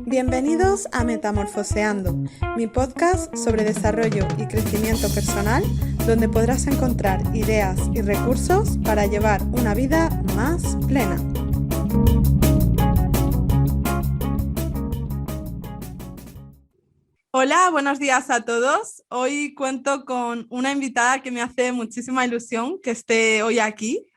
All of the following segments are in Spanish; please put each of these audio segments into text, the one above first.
Bienvenidos a Metamorfoseando, mi podcast sobre desarrollo y crecimiento personal, donde podrás encontrar ideas y recursos para llevar una vida más plena. Hola, buenos días a todos. Hoy cuento con una invitada que me hace muchísima ilusión que esté hoy aquí.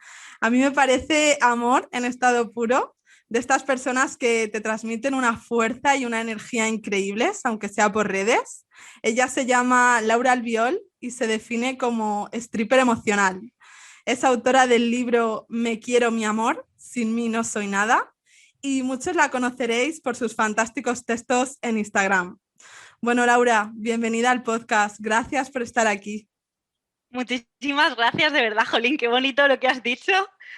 A mí me parece amor en estado puro, de estas personas que te transmiten una fuerza y una energía increíbles, aunque sea por redes. Ella se llama Laura Albiol y se define como stripper emocional. Es autora del libro Me quiero, mi amor, sin mí no soy nada, y muchos la conoceréis por sus fantásticos textos en Instagram. Bueno, Laura, bienvenida al podcast. Gracias por estar aquí. Muchísimas gracias, de verdad, Jolín, qué bonito lo que has dicho.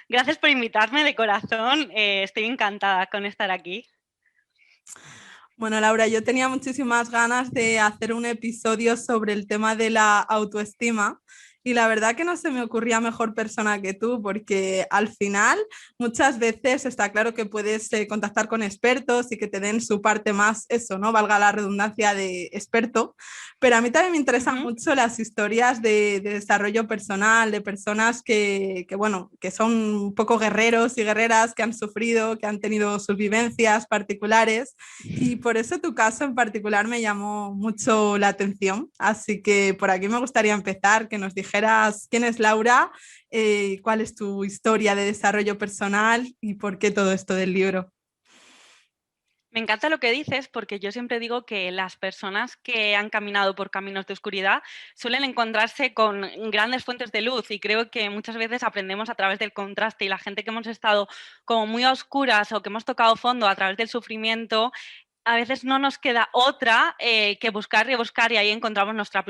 Gracias por invitarme de corazón. Estoy encantada con estar aquí. Bueno, Laura, yo tenía muchísimas ganas de hacer un episodio sobre el tema de la autoestima y la verdad que no se me ocurría mejor persona que tú, porque al final muchas veces está claro que puedes contactar con expertos y que te den su parte más, eso, ¿no? Valga la redundancia de experto, pero a mí también me interesan mucho las historias de desarrollo personal, de personas bueno, que son un poco guerreros y guerreras, que han sufrido, que han tenido sus vivencias particulares. Y por eso tu caso en particular me llamó mucho la atención. Así que por aquí me gustaría empezar, que nos dijeras quién es Laura, cuál es tu historia de desarrollo personal y por qué todo esto del libro. Me encanta lo que dices porque yo siempre digo que las personas que han caminado por caminos de oscuridad suelen encontrarse con grandes fuentes de luz y creo que muchas veces aprendemos a través del contraste y la gente que hemos estado como muy a oscuras o que hemos tocado fondo a través del sufrimiento, a veces no nos queda otra que buscar y buscar y ahí encontramos nuestra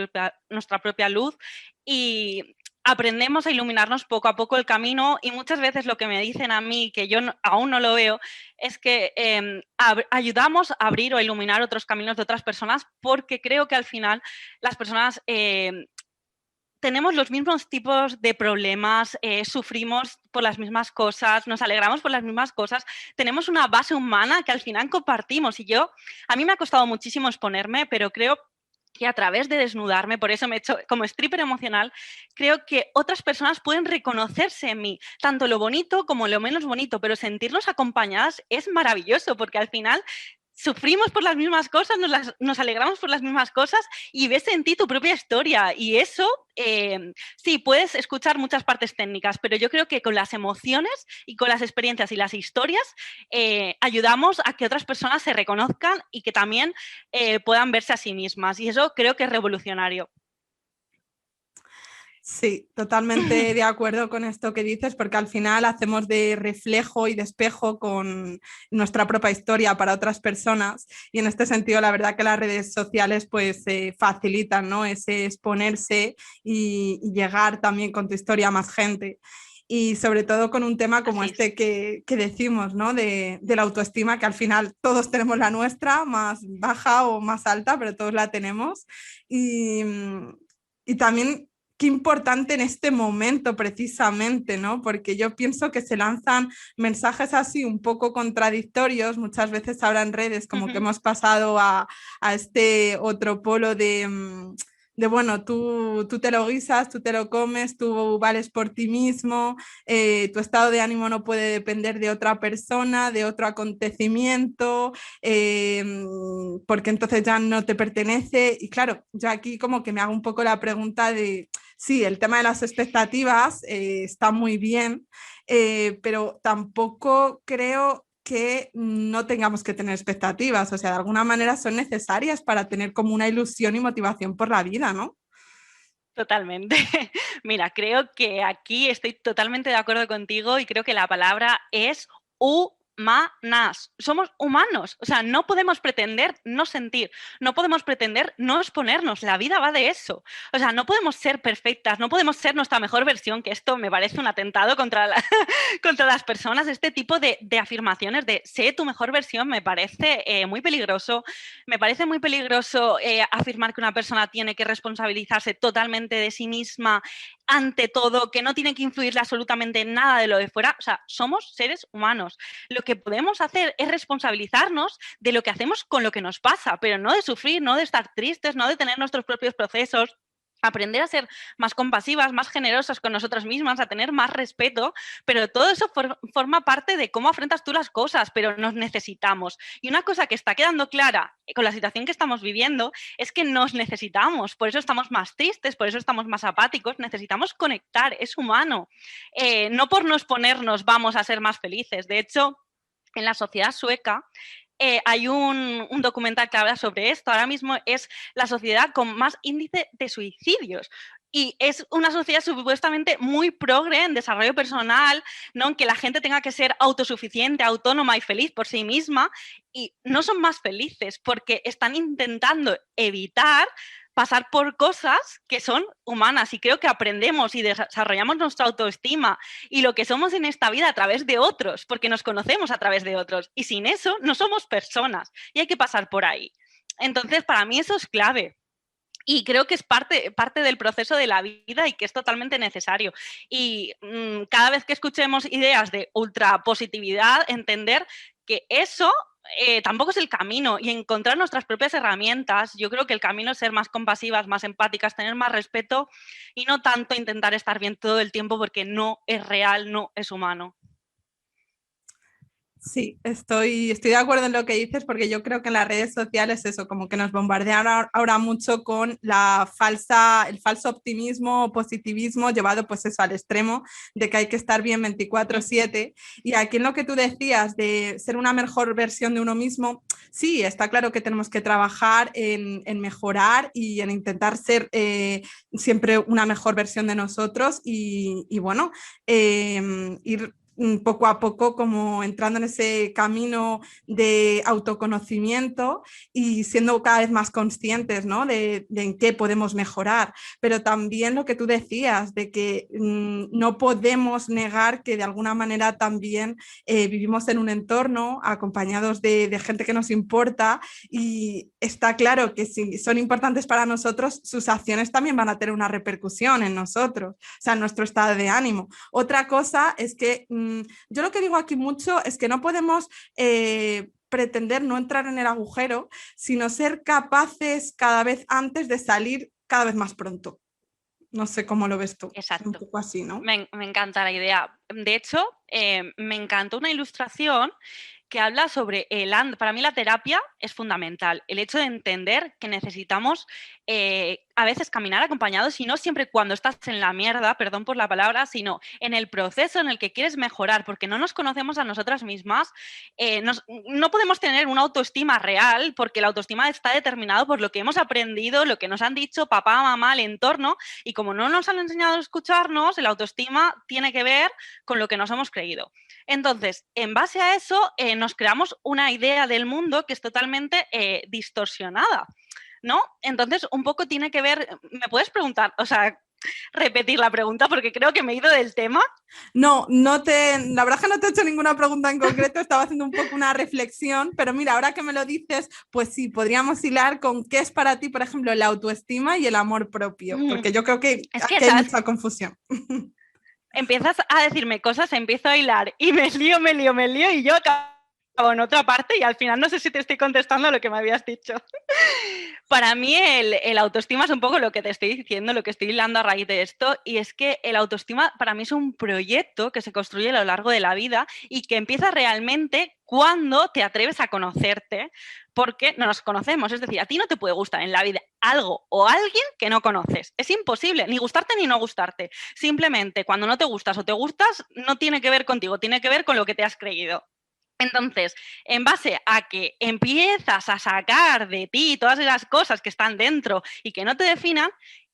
propia luz y aprendemos a iluminarnos poco a poco el camino y muchas veces lo que me dicen a mí, que yo aún no lo veo, es que ayudamos a abrir o a iluminar otros caminos de otras personas porque creo que al final las personas tenemos los mismos tipos de problemas, sufrimos por las mismas cosas, nos alegramos por las mismas cosas, tenemos una base humana que al final compartimos y a mí me ha costado muchísimo exponerme, pero creo que a través de desnudarme, por eso me he hecho como stripper emocional, creo que otras personas pueden reconocerse en mí, tanto lo bonito como lo menos bonito, pero sentirnos acompañadas es maravilloso porque al final sufrimos por las mismas cosas, nos alegramos por las mismas cosas y ves en ti tu propia historia y eso, sí, puedes escuchar muchas partes técnicas, pero yo creo que con las emociones y con las experiencias y las historias ayudamos a que otras personas se reconozcan y que también puedan verse a sí mismas y eso creo que es revolucionario. Sí, totalmente de acuerdo con esto que dices, porque al final hacemos de reflejo y de espejo con nuestra propia historia para otras personas y en este sentido la verdad que las redes sociales pues facilitan, ¿no? Ese exponerse y llegar también con tu historia a más gente. Y sobre todo con un tema como este que decimos, ¿no? De la autoestima, que al final todos tenemos la nuestra, más baja o más alta, pero todos la tenemos. Y también qué importante en este momento precisamente, ¿no? Porque yo pienso que se lanzan mensajes así un poco contradictorios, muchas veces ahora en redes como que hemos pasado a este otro polo de bueno, tú te lo guisas, tú te lo comes, tú vales por ti mismo, tu estado de ánimo no puede depender de otra persona, de otro acontecimiento, porque entonces ya no te pertenece. Y claro, yo aquí como que me hago un poco la pregunta de, sí, el tema de las expectativas está muy bien, pero tampoco creo que no tengamos que tener expectativas, o sea, de alguna manera son necesarias para tener como una ilusión y motivación por la vida, ¿no? Totalmente. Mira, creo que aquí estoy totalmente de acuerdo contigo y creo que la palabra es humanas. Somos humanos, o sea, no podemos pretender no sentir, no podemos pretender no exponernos, la vida va de eso. O sea, no podemos ser perfectas, no podemos ser nuestra mejor versión, que esto me parece un atentado contra, contra las personas, este tipo de afirmaciones de sé tu mejor versión me parece muy peligroso. Me parece muy peligroso afirmar que una persona tiene que responsabilizarse totalmente de sí misma ante todo, que no tiene que influirle absolutamente nada de lo de fuera. O sea, somos seres humanos. Lo que podemos hacer es responsabilizarnos de lo que hacemos con lo que nos pasa, pero no de sufrir, no de estar tristes, no de tener nuestros propios procesos. Aprender a ser más compasivas, más generosas con nosotras mismas, a tener más respeto, pero todo eso forma parte de cómo afrontas tú las cosas, pero nos necesitamos. Y una cosa que está quedando clara con la situación que estamos viviendo es que nos necesitamos, por eso estamos más tristes, por eso estamos más apáticos, necesitamos conectar, es humano. No por nos ponernos vamos a ser más felices, de hecho, en la sociedad sueca, hay un documental que habla sobre esto. Ahora mismo es la sociedad con más índice de suicidios. Y es una sociedad supuestamente muy progre en desarrollo personal, ¿no? En que la gente tenga que ser autosuficiente, autónoma y feliz por sí misma. Y no son más felices porque están intentando evitar pasar por cosas que son humanas, y creo que aprendemos y desarrollamos nuestra autoestima y lo que somos en esta vida a través de otros, porque nos conocemos a través de otros, y sin eso no somos personas y hay que pasar por ahí. Entonces, para mí eso es clave. Y creo que es parte del proceso de la vida y que es totalmente necesario. Y cada vez que escuchemos ideas de ultrapositividad, entender que eso tampoco es el camino, y encontrar nuestras propias herramientas. Yo creo que el camino es ser más compasivas, más empáticas, tener más respeto y no tanto intentar estar bien todo el tiempo, porque no es real, no es humano. Sí, estoy de acuerdo en lo que dices, porque yo creo que en las redes sociales eso, como que nos bombardean ahora mucho con el falso optimismo o positivismo llevado pues eso al extremo de que hay que estar bien 24/7. Y aquí en lo que tú decías de ser una mejor versión de uno mismo, sí, está claro que tenemos que trabajar en mejorar y en intentar ser siempre una mejor versión de nosotros y bueno, ir poco a poco como entrando en ese camino de autoconocimiento y siendo cada vez más conscientes, ¿no? de en qué podemos mejorar, pero también lo que tú decías de que no podemos negar que de alguna manera también vivimos en un entorno acompañados de gente que nos importa, y está claro que si son importantes para nosotros, sus acciones también van a tener una repercusión en nosotros, o sea, en nuestro estado de ánimo. Otra cosa es que yo lo que digo aquí mucho es que no podemos pretender no entrar en el agujero, sino ser capaces cada vez antes de salir cada vez más pronto. No sé cómo lo ves tú. Exacto. Un poco así, ¿no? Me encanta la idea. De hecho, me encantó una ilustración que habla sobre para mí la terapia es fundamental. El hecho de entender que necesitamos a veces caminar acompañados, y no siempre cuando estás en la mierda, perdón por la palabra, sino en el proceso en el que quieres mejorar, porque no nos conocemos a nosotras mismas. No podemos tener una autoestima real, porque la autoestima está determinada por lo que hemos aprendido, lo que nos han dicho papá, mamá, el entorno, y como no nos han enseñado a escucharnos, la autoestima tiene que ver con lo que nos hemos creído. Entonces, en base a eso, nos creamos una idea del mundo que es totalmente distorsionada, ¿no? Entonces, un poco tiene que ver, ¿me puedes preguntar, o sea, repetir la pregunta, porque creo que me he ido del tema? No, la verdad es que no te he hecho ninguna pregunta en concreto, estaba haciendo un poco una reflexión, pero mira, ahora que me lo dices, pues sí, podríamos hilar con qué es para ti, por ejemplo, la autoestima y el amor propio, porque yo creo que aquí hay mucha confusión. Empiezas a decirme cosas, empiezo a hilar y me lío y yo acabo en otra parte y al final no sé si te estoy contestando a lo que me habías dicho. Para mí el autoestima es un poco lo que te estoy diciendo, lo que estoy hilando a raíz de esto, y es que el autoestima para mí es un proyecto que se construye a lo largo de la vida y que empieza realmente cuando te atreves a conocerte, porque no nos conocemos. Es decir, a ti no te puede gustar en la vida algo o alguien que no conoces. Es imposible, ni gustarte ni no gustarte. Simplemente cuando no te gustas o te gustas, no tiene que ver contigo, tiene que ver con lo que te has creído. Entonces, en base a que empiezas a sacar de ti todas esas cosas que están dentro y que no te definan,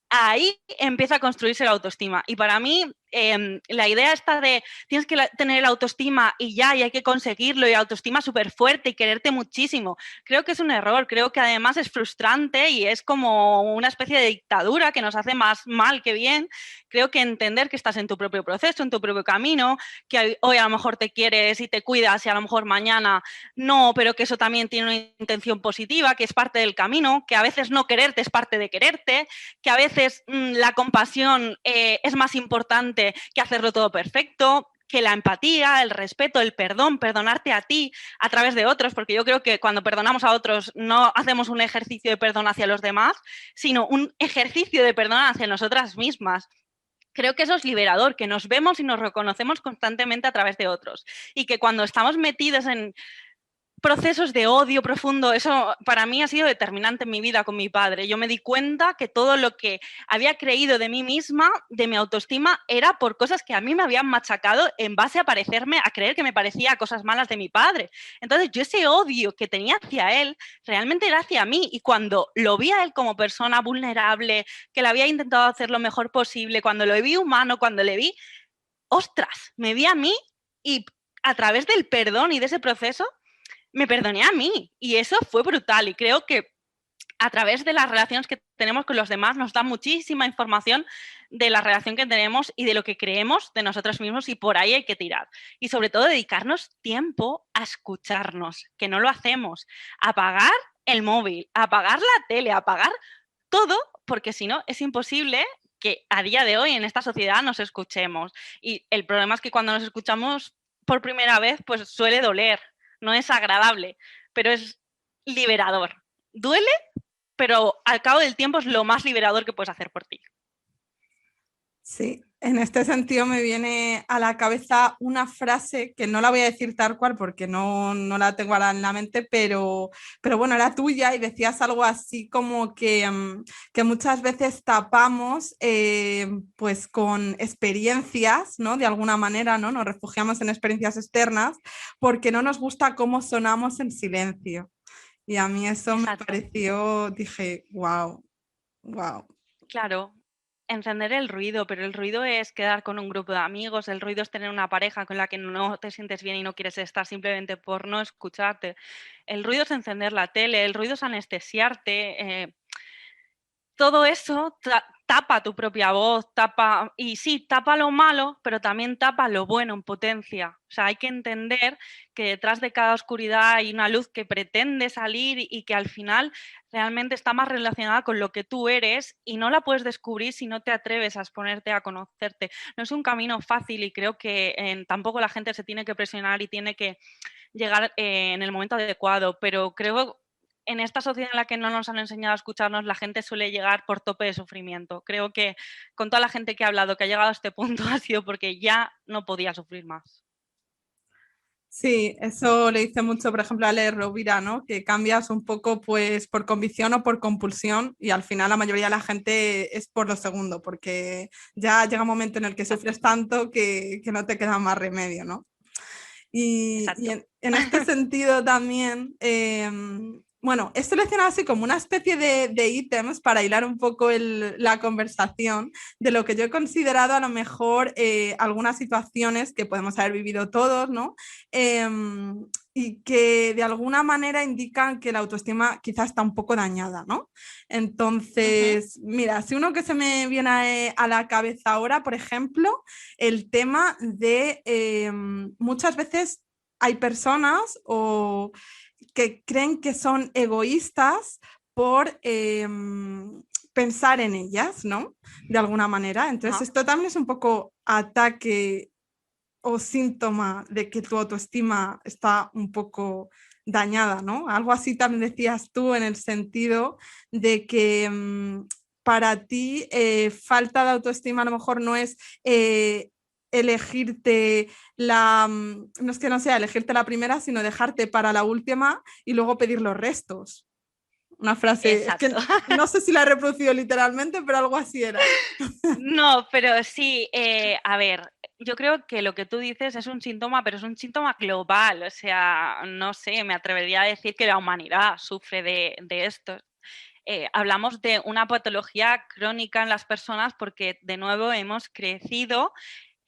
ahí empieza a construirse la autoestima. Y para mí la idea esta de tienes que tener autoestima y ya, y hay que conseguirlo, y autoestima súper fuerte y quererte muchísimo, creo que es un error, creo que además es frustrante y es como una especie de dictadura que nos hace más mal que bien. Creo que entender que estás en tu propio proceso, en tu propio camino, que hoy a lo mejor te quieres y te cuidas y a lo mejor mañana no, pero que eso también tiene una intención positiva, que es parte del camino, que a veces no quererte es parte de quererte, que a veces la compasión es más importante que hacerlo todo perfecto, que la empatía, el respeto, el perdón, perdonarte a ti a través de otros, porque yo creo que cuando perdonamos a otros no hacemos un ejercicio de perdón hacia los demás, sino un ejercicio de perdón hacia nosotras mismas. Creo que eso es liberador, que nos vemos y nos reconocemos constantemente a través de otros. Y que cuando estamos metidos en procesos de odio profundo, eso para mí ha sido determinante en mi vida con mi padre. Yo me di cuenta que todo lo que había creído de mí misma, de mi autoestima, era por cosas que a mí me habían machacado en base a parecerme, a creer que me parecía cosas malas de mi padre. Entonces yo ese odio que tenía hacia él realmente era hacia mí, y cuando lo vi a él como persona vulnerable, que le había intentado hacer lo mejor posible, cuando lo vi humano, cuando le vi, ostras, me vi a mí y a través del perdón y de ese proceso me perdoné a mí, y eso fue brutal, y creo que a través de las relaciones que tenemos con los demás nos da muchísima información de la relación que tenemos y de lo que creemos de nosotros mismos, y por ahí hay que tirar. Y sobre todo dedicarnos tiempo a escucharnos, que no lo hacemos, apagar el móvil, apagar la tele, apagar todo, porque si no es imposible que a día de hoy en esta sociedad nos escuchemos. Y el problema es que cuando nos escuchamos por primera vez, pues suele doler, no es agradable, pero es liberador. Duele, pero al cabo del tiempo es lo más liberador que puedes hacer por ti. Sí, en este sentido me viene a la cabeza una frase que no la voy a decir tal cual porque no la tengo ahora en la mente, pero bueno, era tuya y decías algo así como que muchas veces tapamos pues con experiencias, ¿no? De alguna manera, ¿no? Nos refugiamos en experiencias externas porque no nos gusta cómo sonamos en silencio. Y a mí eso me Exacto. pareció, dije, wow, wow. Claro, encender el ruido, pero el ruido es quedar con un grupo de amigos, el ruido es tener una pareja con la que no te sientes bien y no quieres estar simplemente por no escucharte. El ruido es encender la tele, el ruido es anestesiarte. Todo eso tapa tu propia voz, tapa, y sí, tapa lo malo, pero también tapa lo bueno en potencia. O sea, hay que entender que detrás de cada oscuridad hay una luz que pretende salir y que al final realmente está más relacionada con lo que tú eres, y no la puedes descubrir si no te atreves a exponerte a conocerte. No es un camino fácil, y creo que tampoco la gente se tiene que presionar y tiene que llegar en el momento adecuado, pero creo en esta sociedad en la que no nos han enseñado a escucharnos, la gente suele llegar por tope de sufrimiento. Creo que con toda la gente que ha hablado que ha llegado a este punto ha sido porque ya no podía sufrir más. Sí, eso le dice mucho, por ejemplo, a Ale Rovira, ¿no? Que cambias un poco pues por convicción o por compulsión, y al final la mayoría de la gente es por lo segundo, porque ya llega un momento en el que Exacto. sufres tanto que no te queda más remedio, ¿no? Y Exacto. en este sentido también, bueno, he seleccionado así como una especie de ítems para hilar un poco la conversación de lo que yo he considerado a lo mejor algunas situaciones que podemos haber vivido todos, ¿no? Y que de alguna manera indican que la autoestima quizás está un poco dañada, ¿no? Ujú. Entonces, mira, si uno que se me viene a la cabeza ahora, por ejemplo, el tema de muchas veces hay personas que creen que son egoístas por pensar en ellas, ¿no? De alguna manera. Entonces, Ajá. esto también es un poco ataque o síntoma de que tu autoestima está un poco dañada, ¿no? Algo así también decías tú en el sentido de que para ti falta de autoestima a lo mejor no es elegirte no es que no sea elegirte la primera, sino dejarte para la última y luego pedir los restos. Una frase, es Exacto. que no sé si la he reproducido literalmente, pero algo así era. No, pero sí, a ver, yo creo que lo que tú dices es un síntoma, pero es un síntoma global. O sea, no sé, me atrevería a decir que la humanidad sufre de esto. hablamos de una patología crónica en las personas porque de nuevo hemos crecido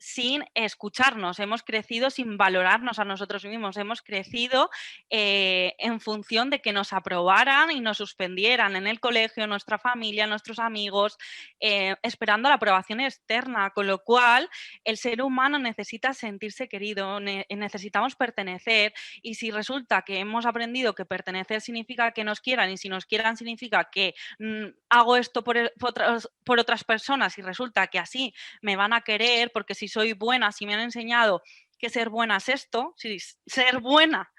sin escucharnos, hemos crecido sin valorarnos a nosotros mismos, hemos crecido en función de que nos aprobaran y nos suspendieran en el colegio, nuestra familia, nuestros amigos, esperando la aprobación externa, con lo cual el ser humano necesita sentirse querido, necesitamos pertenecer, y si resulta que hemos aprendido que pertenecer significa que nos quieran y si nos quieran significa que hago esto por otras personas y resulta que así me van a querer, porque si soy buena, si me han enseñado que ser buena es esto, sí, ser buena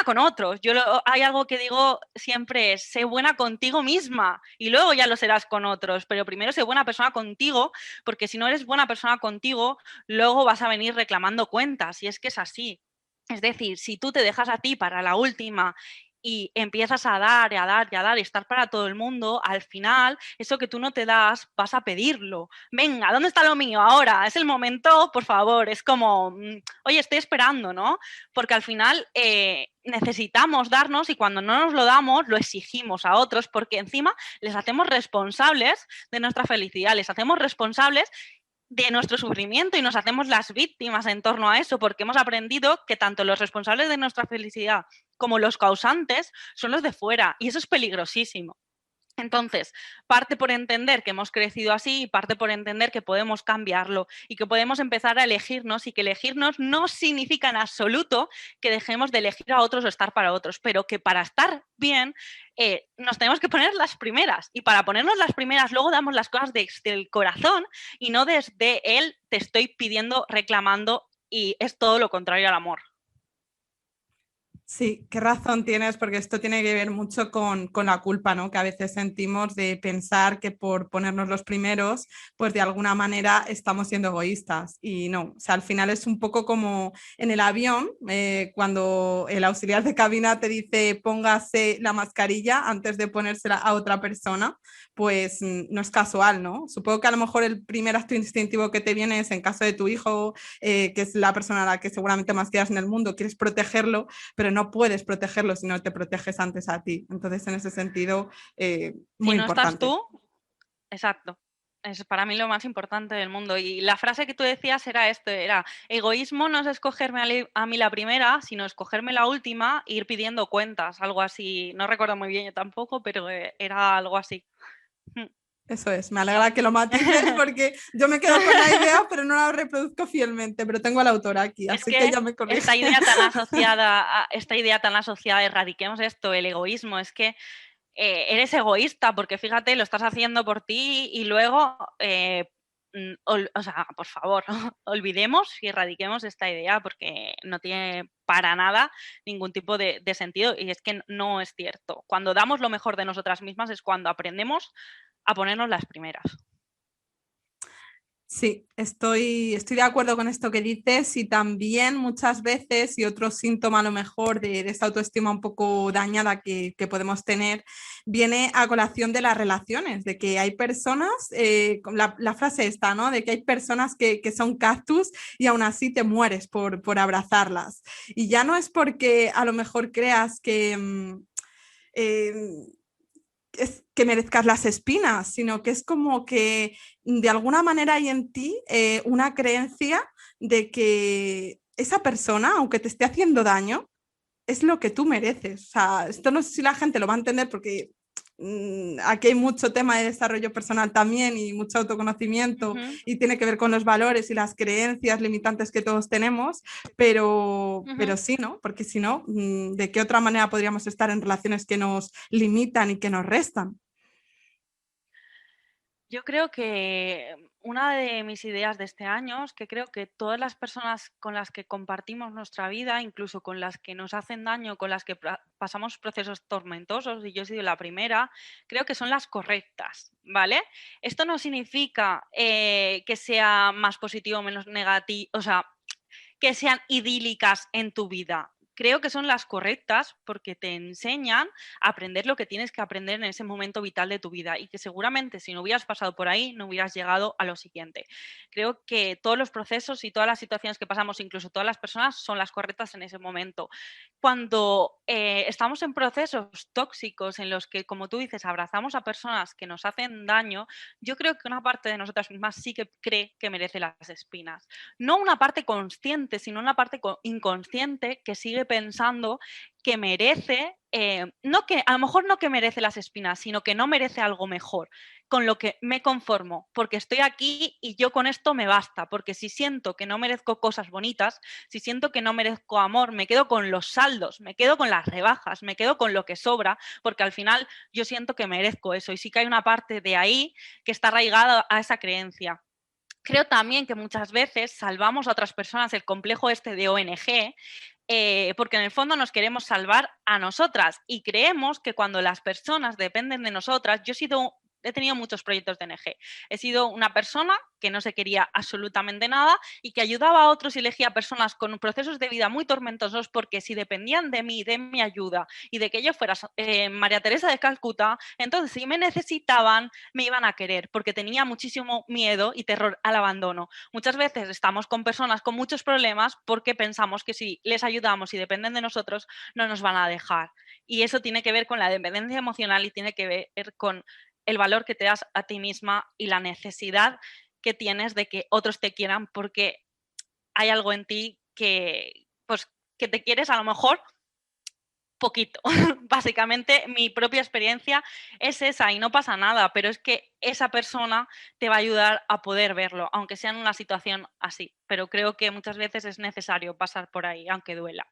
con otros. Hay algo que digo siempre es, sé buena contigo misma y luego ya lo serás con otros, pero primero sé buena persona contigo, porque si no eres buena persona contigo, luego vas a venir reclamando cuentas, y es que es así. Es decir, si tú te dejas a ti para la última y empiezas a dar y a dar y a dar y estar para todo el mundo, al final, eso que tú no te das, vas a pedirlo. Venga, ¿dónde está lo mío ahora? Es el momento, por favor. Es como, oye, estoy esperando, ¿no? Porque al final necesitamos darnos y cuando no nos lo damos, lo exigimos a otros porque encima les hacemos responsables de nuestra felicidad, les hacemos responsables de nuestro sufrimiento y nos hacemos las víctimas en torno a eso, porque hemos aprendido que tanto los responsables de nuestra felicidad como los causantes son los de fuera, y eso es peligrosísimo. Entonces, parte por entender que hemos crecido así y parte por entender que podemos cambiarlo y que podemos empezar a elegirnos, y que elegirnos no significa en absoluto que dejemos de elegir a otros o estar para otros, pero que para estar bien nos tenemos que poner las primeras, y para ponernos las primeras luego damos las cosas desde el corazón y no desde el te estoy pidiendo, reclamando, y es todo lo contrario al amor. Sí, qué razón tienes, porque esto tiene que ver mucho con la culpa, ¿no? Que a veces sentimos de pensar que por ponernos los primeros, pues de alguna manera estamos siendo egoístas. Y no, o sea, al final es un poco como en el avión, cuando el auxiliar de cabina te dice póngase la mascarilla antes de ponérsela a otra persona, pues no es casual, ¿no? Supongo que a lo mejor el primer acto instintivo que te viene es en caso de tu hijo, que es la persona a la que seguramente más quieras en el mundo, quieres protegerlo, pero no puedes protegerlo si no te proteges antes a ti. Entonces, en ese sentido, muy si no estás importante. tú, exacto. Es para mí lo más importante del mundo. Y la frase que tú decías era esto, era egoísmo no es escogerme a mí la primera, sino escogerme la última e ir pidiendo cuentas, algo así. No recuerdo muy bien yo tampoco, pero era algo así. Eso es, me alegra que lo matices porque yo me quedo con la idea, pero no la reproduzco fielmente, pero tengo a la autora aquí, Es así que que ella me corrige. esta idea tan asociada, erradiquemos esto, el egoísmo, es que eres egoísta porque fíjate, lo estás haciendo por ti y luego, o sea, por favor, olvidemos y erradiquemos esta idea porque no tiene para nada ningún tipo de sentido, y es que no es cierto. Cuando damos lo mejor de nosotras mismas es cuando aprendemos a ponernos las primeras. Sí, estoy de acuerdo con esto que dices, y también muchas veces, y otro síntoma a lo mejor de esta autoestima un poco dañada que podemos tener, viene a colación de las relaciones, de que hay personas, la frase está, ¿no? De que hay personas que son cactus y aún así te mueres por abrazarlas. Y ya no es porque a lo mejor creas que... eh, es que merezcas las espinas, sino que es como que de alguna manera hay en ti una creencia de que esa persona, aunque te esté haciendo daño, es lo que tú mereces. O sea, esto no sé si la gente lo va a entender porque aquí hay mucho tema de desarrollo personal también y mucho autoconocimiento, y tiene que ver con los valores y las creencias limitantes que todos tenemos, pero sí, ¿no? Porque si no, ¿de qué otra manera podríamos estar en relaciones que nos limitan y que nos restan? Yo creo que una de mis ideas de este año es que creo que todas las personas con las que compartimos nuestra vida, incluso con las que nos hacen daño, con las que pasamos procesos tormentosos, y yo he sido la primera, creo que son las correctas, ¿vale? Esto no significa que sea más positivo o menos negativo, o sea, que sean idílicas en tu vida. creo que son las correctas porque te enseñan a aprender lo que tienes que aprender en ese momento vital de tu vida y que seguramente si no hubieras pasado por ahí no hubieras llegado a lo siguiente. Creo que todos los procesos y todas las situaciones que pasamos, incluso todas las personas, son las correctas en ese momento. Cuando estamos en procesos tóxicos en los que, como tú dices, abrazamos a personas que nos hacen daño, yo creo que una parte de nosotras mismas sí que cree que merece las espinas. No una parte consciente, sino una parte inconsciente que sigue pensando que merece, no que, a lo mejor no que merece las espinas, sino que no merece algo mejor, con lo que me conformo, porque estoy aquí y yo con esto me basta, porque si siento que no merezco cosas bonitas, si siento que no merezco amor, me quedo con los saldos, me quedo con las rebajas, me quedo con lo que sobra, porque al final yo siento que merezco eso y sí que hay una parte de ahí que está arraigada a esa creencia. Creo también que muchas veces salvamos a otras personas el complejo este de ONG, porque en el fondo nos queremos salvar a nosotras y creemos que cuando las personas dependen de nosotras, he tenido muchos proyectos de ONG, he sido una persona que no se quería absolutamente nada y que ayudaba a otros y elegía personas con procesos de vida muy tormentosos porque si dependían de mí, de mi ayuda y de que yo fuera María Teresa de Calcuta, entonces si me necesitaban me iban a querer porque tenía muchísimo miedo y terror al abandono. Muchas veces estamos con personas con muchos problemas porque pensamos que si les ayudamos y dependen de nosotros no nos van a dejar. Y eso tiene que ver con la dependencia emocional y tiene que ver con el valor que te das a ti misma y la necesidad que tienes de que otros te quieran porque hay algo en ti que, pues, que te quieres a lo mejor poquito. Básicamente mi propia experiencia es esa y no pasa nada, pero es que esa persona te va a ayudar a poder verlo, aunque sea en una situación así. Pero creo que muchas veces es necesario pasar por ahí, aunque duela.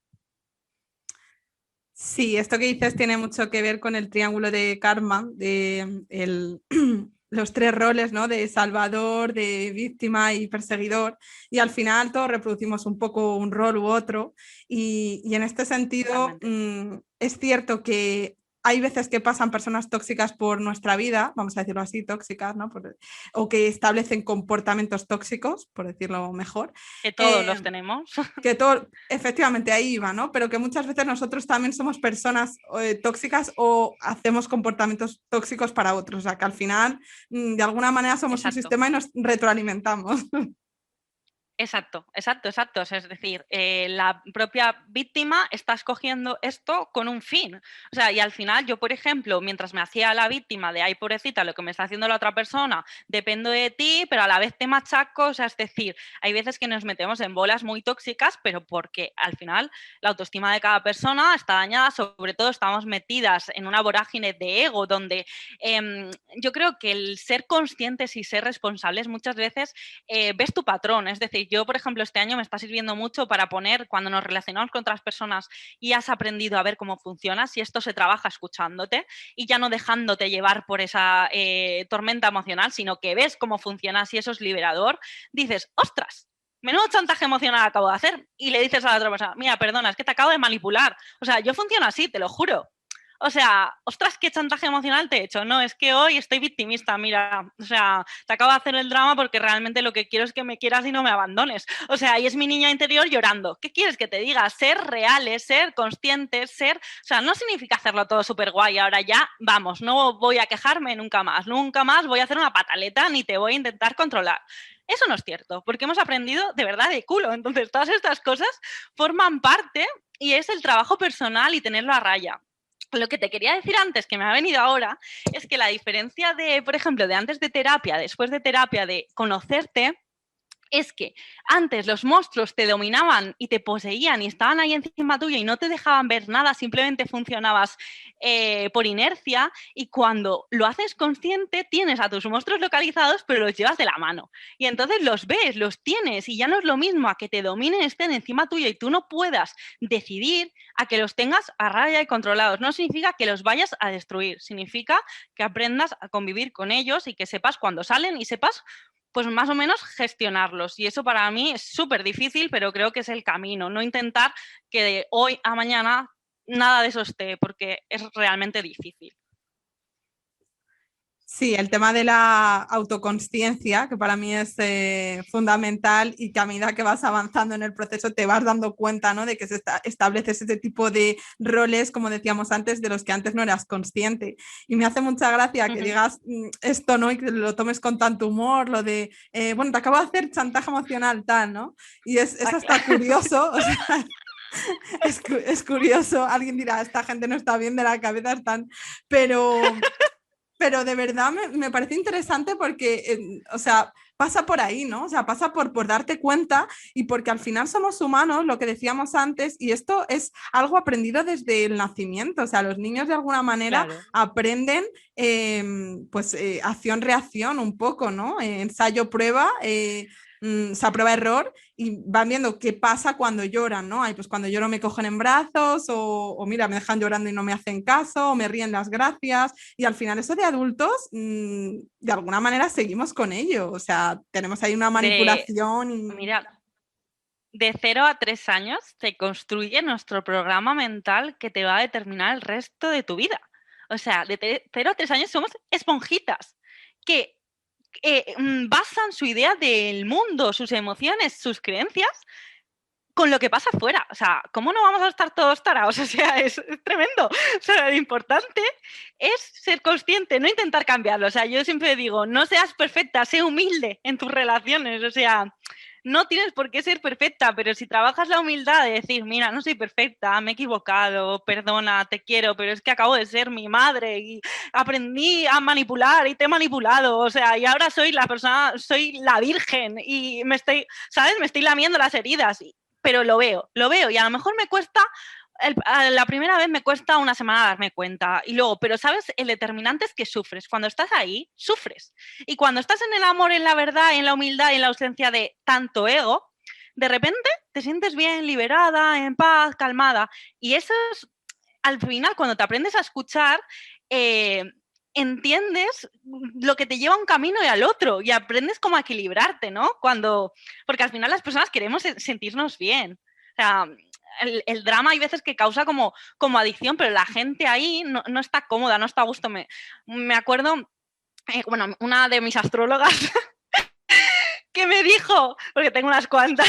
Sí, esto que dices tiene mucho que ver con el triángulo de karma, los tres roles, ¿no? De salvador, de víctima y perseguidor. Y al final todos reproducimos un poco un rol u otro. Y en este sentido, es cierto que hay veces que pasan personas tóxicas por nuestra vida, vamos a decirlo así, tóxicas, ¿no? O que establecen comportamientos tóxicos, por decirlo mejor. Que todos los tenemos. Que todo, efectivamente ahí iba, ¿no? Pero que muchas veces nosotros también somos personas tóxicas o hacemos comportamientos tóxicos para otros. O sea, que al final, de alguna manera, somos un sistema y nos retroalimentamos. Exacto, exacto, exacto. O sea, es decir, la propia víctima está escogiendo esto con un fin. O sea, y al final yo, por ejemplo, mientras me hacía la víctima de, ay, pobrecita, lo que me está haciendo la otra persona, dependo de ti, pero a la vez te machaco. O sea, es decir, hay veces que nos metemos en bolas muy tóxicas, pero porque al final la autoestima de cada persona está dañada, sobre todo estamos metidas en una vorágine de ego donde yo creo que el ser conscientes y ser responsables muchas veces ves tu patrón. Es decir, yo, por ejemplo, este año me está sirviendo mucho para poner, cuando nos relacionamos con otras personas y has aprendido a ver cómo funciona, si esto se trabaja escuchándote y ya no dejándote llevar por esa tormenta emocional, sino que ves cómo funciona, si eso es liberador, dices, ostras, menudo chantaje emocional acabo de hacer. Y le dices a la otra persona, mira, perdona, es que te acabo de manipular. O sea, yo funciono así, te lo juro. O sea, ostras, qué chantaje emocional te he hecho. No, es que hoy estoy victimista, mira. O sea, te acabo de hacer el drama porque realmente lo que quiero es que me quieras y no me abandones. O sea, ahí es mi niña interior llorando. ¿Qué quieres que te diga? Ser reales, ser conscientes, ser... O sea, no significa hacerlo todo súper guay. Ahora ya, vamos, no voy a quejarme nunca más. Nunca más voy a hacer una pataleta ni te voy a intentar controlar. Eso no es cierto, porque hemos aprendido de verdad de culo. Entonces, todas estas cosas forman parte y es el trabajo personal y tenerlo a raya. Lo que te quería decir antes, que me ha venido ahora, es que la diferencia de, por ejemplo, de antes de terapia, después de terapia, de conocerte, es que antes los monstruos te dominaban y te poseían y estaban ahí encima tuya y no te dejaban ver nada, simplemente funcionabas por inercia, y cuando lo haces consciente tienes a tus monstruos localizados pero los llevas de la mano y entonces los ves, los tienes y ya no es lo mismo a que te dominen, estén encima tuya y tú no puedas decidir, a que los tengas a raya y controlados. No significa que los vayas a destruir, significa que aprendas a convivir con ellos y que sepas cuándo salen y sepas pues más o menos gestionarlos. Y eso para mí es súper difícil, pero creo que es el camino. No intentar que de hoy a mañana nada de eso esté, porque es realmente difícil. Sí, el tema de la autoconsciencia, que para mí es fundamental y que a medida que vas avanzando en el proceso te vas dando cuenta, ¿no? De que estableces ese tipo de roles, como decíamos antes, de los que antes no eras consciente. Y me hace mucha gracia que digas esto, ¿no? Y que lo tomes con tanto humor, lo de, bueno, te acabo de hacer chantaje emocional, tal, ¿no? Y es hasta curioso, o sea, es curioso, alguien dirá, esta gente no está bien de la cabeza, están, pero pero de verdad me parece interesante porque, o sea, pasa por ahí, ¿no? O sea, pasa por darte cuenta y porque al final somos humanos, lo que decíamos antes, y esto es algo aprendido desde el nacimiento. O sea, los niños de alguna manera Claro. aprenden, pues, acción-reacción un poco, ¿no? Ensayo-prueba. O sea, prueba-error y van viendo qué pasa cuando lloran, ¿no? Ay, pues cuando lloro me cogen en brazos o mira, me dejan llorando y no me hacen caso o me ríen las gracias y al final eso de adultos, de alguna manera seguimos con ello, o sea, tenemos ahí una manipulación y... Mira, de 0 a 3 años se construye nuestro programa mental que te va a determinar el resto de tu vida. O sea, de 0 a 3 años somos esponjitas que basan su idea del mundo, sus emociones, sus creencias con lo que pasa afuera. O sea, ¿cómo no vamos a estar todos tarados? O sea, es tremendo. O sea, lo importante es ser consciente, no intentar cambiarlo. O sea, yo siempre digo, no seas perfecta, sé humilde en tus relaciones. O sea, no tienes por qué ser perfecta, pero si trabajas la humildad de decir, mira, no soy perfecta, me he equivocado, perdona, te quiero, pero es que acabo de ser mi madre y aprendí a manipular y te he manipulado, o sea, y ahora soy la persona, soy la virgen y me estoy, ¿sabes? Me estoy lamiendo las heridas, pero lo veo y a lo mejor me cuesta la primera vez me cuesta una semana darme cuenta y luego, pero sabes, el determinante es que sufres. Cuando estás ahí, sufres. Y cuando estás en el amor, en la verdad, en la humildad y en la ausencia de tanto ego, de repente te sientes bien, liberada, en paz, calmada. Y eso es, al final, cuando te aprendes a escuchar, entiendes lo que te lleva a un camino y al otro y aprendes cómo a equilibrarte, ¿no? Porque al final las personas queremos sentirnos bien. O sea, el drama hay veces que causa como adicción, pero la gente ahí no está cómoda, no está a gusto. Me acuerdo, bueno, una de mis astrólogas que me dijo, porque tengo unas cuantas,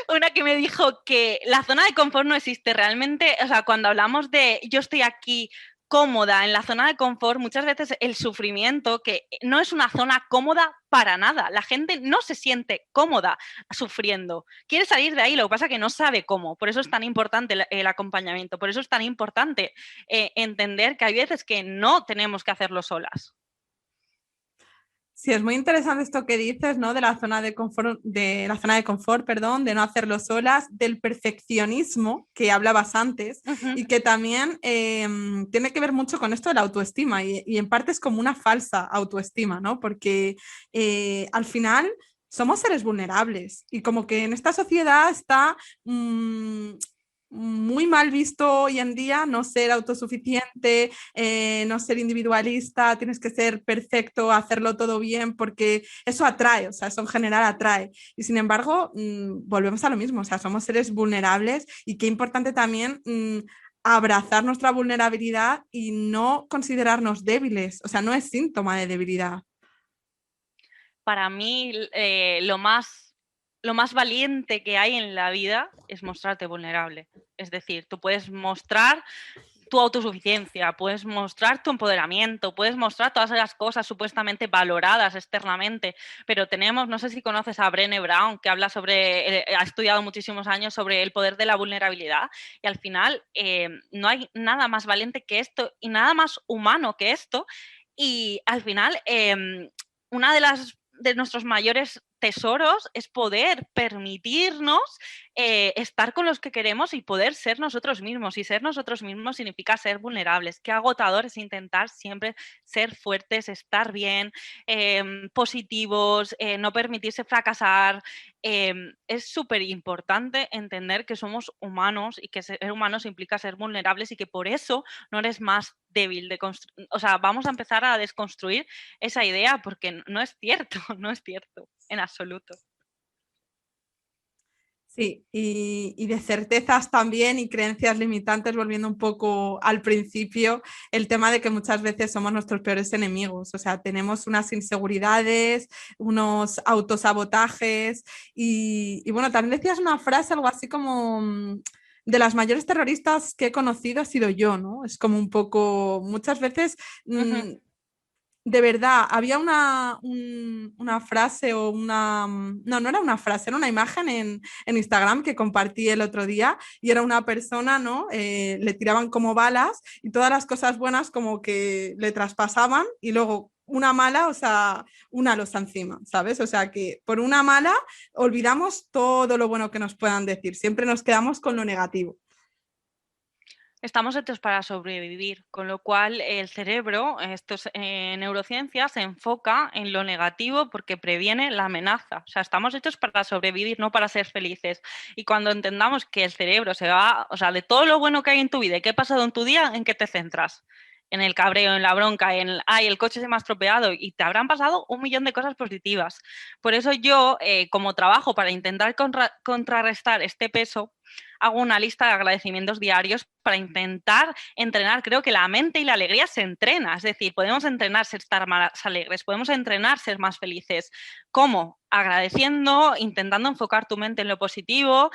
una que me dijo que la zona de confort no existe realmente. O sea, cuando hablamos de yo estoy aquí cómoda en la zona de confort, muchas veces el sufrimiento, que no es una zona cómoda para nada. La gente no se siente cómoda sufriendo. Quiere salir de ahí, lo que pasa es que no sabe cómo. Por eso es tan importante el acompañamiento, por eso es tan importante entender que hay veces que no tenemos que hacerlo solas. Sí, es muy interesante esto que dices, ¿no? De la zona de confort, perdón, de no hacerlo solas, del perfeccionismo que hablabas antes Uh-huh. y que también tiene que ver mucho con esto de la autoestima y en parte es como una falsa autoestima, ¿no? Porque al final somos seres vulnerables y como que en esta sociedad está muy mal visto hoy en día no ser autosuficiente, no ser individualista, tienes que ser perfecto, hacerlo todo bien, porque eso atrae, o sea, eso en general atrae. Y sin embargo, volvemos a lo mismo, o sea, somos seres vulnerables y qué importante también abrazar nuestra vulnerabilidad y no considerarnos débiles, o sea, no es síntoma de debilidad. Para mí, lo más valiente que hay en la vida es mostrarte vulnerable. Es decir, tú puedes mostrar tu autosuficiencia, puedes mostrar tu empoderamiento, puedes mostrar todas esas cosas supuestamente valoradas externamente, pero tenemos, no sé si conoces a Brené Brown, que habla ha estudiado muchísimos años sobre el poder de la vulnerabilidad y al final no hay nada más valiente que esto y nada más humano que esto y al final una de nuestros mayores tesoros es poder permitirnos estar con los que queremos y poder ser nosotros mismos. Y ser nosotros mismos significa ser vulnerables. Qué agotador es intentar siempre ser fuertes, estar bien, positivos, no permitirse fracasar. Es súper importante entender que somos humanos y que ser humanos implica ser vulnerables y que por eso no eres más débil. O sea, vamos a empezar a desconstruir esa idea porque no es cierto, no es cierto en absoluto. Sí, y de certezas también y creencias limitantes, volviendo un poco al principio, el tema de que muchas veces somos nuestros peores enemigos, o sea, tenemos unas inseguridades, unos autosabotajes y bueno, también decías una frase, algo así como de las mayores terroristas que he conocido ha sido yo, ¿no? Es como un poco, muchas veces Ujú. de verdad, había una frase o no, no era una frase, era una imagen en Instagram que compartí el otro día y era una persona, ¿no? Le tiraban como balas y todas las cosas buenas como que le traspasaban y luego una mala, o sea, una losa encima, ¿sabes? O sea que por una mala olvidamos todo lo bueno que nos puedan decir, siempre nos quedamos con lo negativo. Estamos hechos para sobrevivir, con lo cual el cerebro, esto es, neurociencia, se enfoca en lo negativo porque previene la amenaza. O sea, estamos hechos para sobrevivir, no para ser felices. Y cuando entendamos que el cerebro se va, o sea, de todo lo bueno que hay en tu vida y que ha pasado en tu día, ¿en qué te centras? En el cabreo, en la bronca, en, ay, el coche se me ha estropeado y te habrán pasado un millón de cosas positivas. Por eso yo, como trabajo para intentar contrarrestar este peso, hago una lista de agradecimientos diarios para intentar entrenar. Creo que la mente y la alegría se entrena, es decir, podemos entrenar ser estar más alegres, podemos entrenar ser más felices. ¿Cómo? Agradeciendo, intentando enfocar tu mente en lo positivo.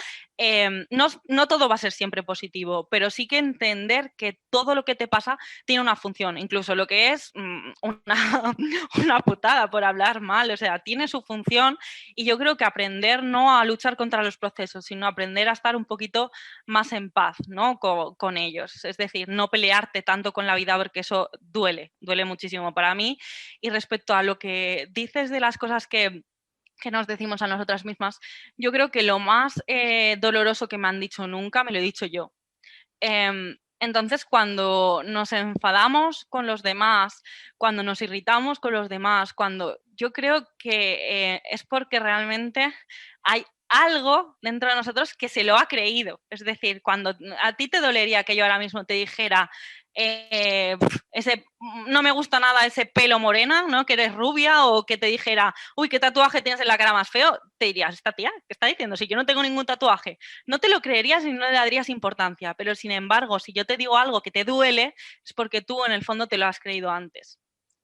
No todo va a ser siempre positivo, pero sí que entender que todo lo que te pasa tiene una función, incluso lo que es una putada por hablar mal, o sea, tiene su función y yo creo que aprender no a luchar contra los procesos, sino aprender a estar un poquito más en paz, ¿no? Con ellos. Es decir, no pelearte tanto con la vida porque eso duele muchísimo para mí. Y respecto a lo que dices de las cosas que nos decimos a nosotras mismas, yo creo que lo más doloroso que me han dicho nunca me lo he dicho yo. Entonces, cuando nos enfadamos con los demás, cuando nos irritamos con los demás, cuando yo creo que es porque realmente hay algo dentro de nosotros que se lo ha creído. Es decir, cuando a ti te dolería que yo ahora mismo te dijera, ese, no me gusta nada ese pelo morena, ¿no? Que eres rubia, o que te dijera, uy, qué tatuaje tienes en la cara más feo, te dirías, esta tía, ¿qué está diciendo? Si yo no tengo ningún tatuaje. No te lo creerías y no le darías importancia, pero sin embargo, si yo te digo algo que te duele, es porque tú en el fondo te lo has creído antes.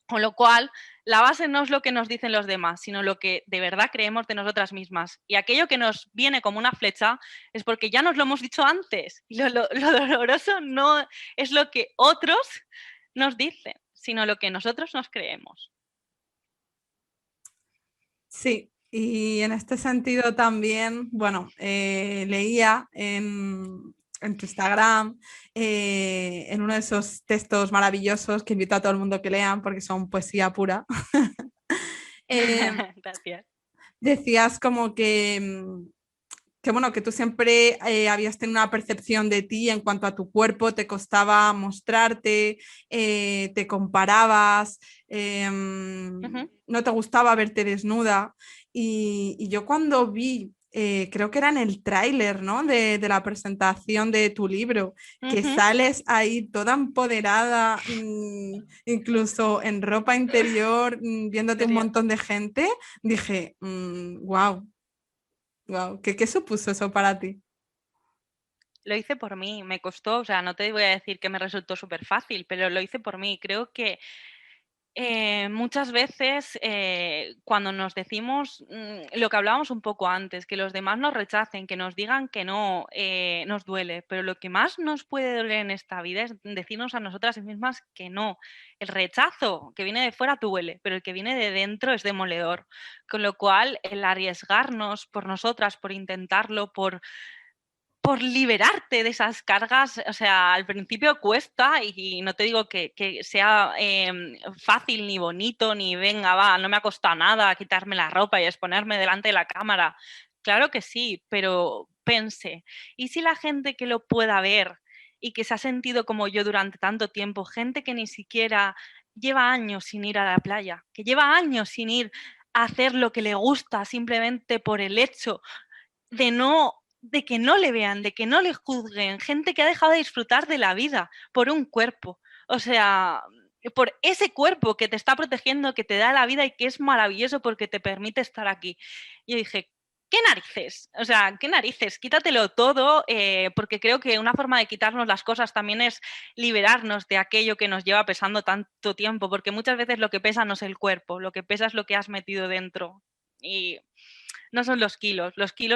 Con lo cual, la base no es lo que nos dicen los demás, sino lo que de verdad creemos de nosotras mismas. Y aquello que nos viene como una flecha es porque ya nos lo hemos dicho antes. Y lo doloroso no es lo que otros nos dicen, sino lo que nosotros nos creemos. Sí, y en este sentido también, bueno, leía en tu Instagram, en uno de esos textos maravillosos que invito a todo el mundo que lean porque son poesía pura, eh, Gracias. decías como que bueno, que tú siempre habías tenido una percepción de ti en cuanto a tu cuerpo, te costaba mostrarte, te comparabas, Ujú, no te gustaba verte desnuda. Y yo cuando vi, creo que era en el tráiler, ¿no? De la presentación de tu libro, que ujú. sales ahí toda empoderada, incluso en ropa interior, viéndote un Gracias. montón de gente, dije, wow. Wow, ¿qué supuso eso para ti? Lo hice por mí, me costó, o sea, no te voy a decir que me resultó súper fácil, pero lo hice por mí. Creo que muchas veces cuando nos decimos lo que hablábamos un poco antes, que los demás nos rechacen, que nos digan que no, nos duele, pero lo que más nos puede doler en esta vida es decirnos a nosotras mismas que no. El rechazo que viene de fuera duele, pero el que viene de dentro es demoledor. Con lo cual, el arriesgarnos por nosotras, por intentarlo, por liberarte de esas cargas, o sea, al principio cuesta y no te digo que sea fácil ni bonito, ni venga, va, no me ha costado nada quitarme la ropa y exponerme delante de la cámara. Claro que sí, pero pense, ¿y si la gente que lo pueda ver y que se ha sentido como yo durante tanto tiempo, gente que ni siquiera lleva años sin ir a la playa, que lleva años sin ir a hacer lo que le gusta simplemente por el hecho de no de que no le vean, de que no le juzguen, gente que ha dejado de disfrutar de la vida por un cuerpo, o sea, por ese cuerpo que te está protegiendo, que te da la vida y que es maravilloso porque te permite estar aquí. Y yo dije, ¿qué narices? O sea, ¿qué narices? Quítatelo todo, porque creo que una forma de quitarnos las cosas también es liberarnos de aquello que nos lleva pesando tanto tiempo, porque muchas veces lo que pesa no es el cuerpo, lo que pesa es lo que has metido dentro. Y no son los kilos